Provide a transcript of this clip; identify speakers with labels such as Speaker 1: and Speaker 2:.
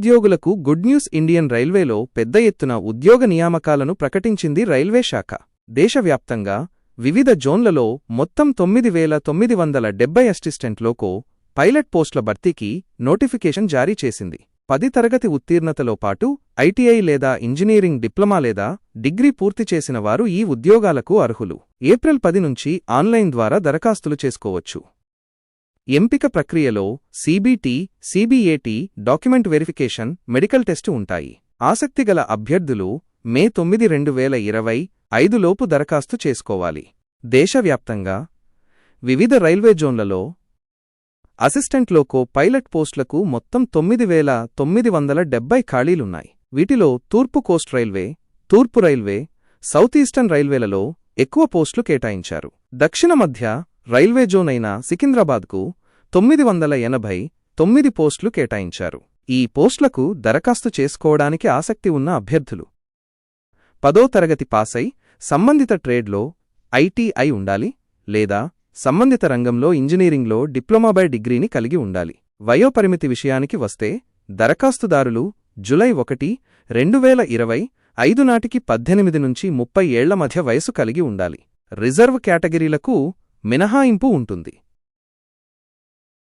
Speaker 1: నిరుద్యోగులకు good news. Indian రైల్వేలో పెద్ద ఎత్తున ఉద్యోగ నియామకాలను ప్రకటించింది రైల్వే శాఖ. దేశవ్యాప్తంగా వివిధ జోన్లలో మొత్తం 9,970 అసిస్టెంట్లకు పైలట్ పోస్టుల భర్తీకి నోటిఫికేషన్ జారీ చేసింది. 10 తరగతి ఉత్తీర్ణతలో పాటు ఐటీఐ లేదా ఇంజనీరింగ్ డిప్లొమా లేదా డిగ్రీ పూర్తి చేసిన వారు ఈ ఉద్యోగాలకు అర్హులు. ఏప్రిల్ 10 నుంచి ఆన్లైన్ ద్వారా దరఖాస్తులు చేసుకోవచ్చు. ఎంపిక ప్రక్రియలో CBT, CBAT, document verification, medical test ఉంటాయి. ఆసక్తిగల అభ్యర్థులు మే 9, 2025 లోపు దరఖాస్తు చేసుకోవాలి. దేశవ్యాప్తంగా వివిధ రైల్వే జోన్లలో అసిస్టెంట్లోకో పైలట్ పోస్టులకు మొత్తం 9,970 ఖాళీలున్నాయి. వీటిలో తూర్పు కోస్ట్ రైల్వే, తూర్పు రైల్వే, సౌత్ ఈస్టర్న్ రైల్వేలలో ఎక్కువ పోస్టులు కేటాయించారు. దక్షిణ మధ్య రైల్వే జోన్ అయిన సికింద్రాబాద్కు 989 పోస్టులు కేటాయించారు. ఈ పోస్టులకు దరఖాస్తు చేసుకోవడానికి ఆసక్తి ఉన్న అభ్యర్థులు 10వ తరగతి పాసై సంబంధిత ట్రేడ్లో ఐటీఐ ఉండాలి లేదా సంబంధిత రంగంలో ఇంజనీరింగ్లో డిప్లొమా బై డిగ్రీని కలిగి ఉండాలి. వయోపరిమితి విషయానికి వస్తే దరఖాస్తుదారులు జూలై 1, 2025 నాటికి 18 నుంచి 30 ఏళ్ల మధ్య వయసు కలిగి ఉండాలి. రిజర్వ్ కేటగిరీలకు మినహాయింపు ఉంటుంది.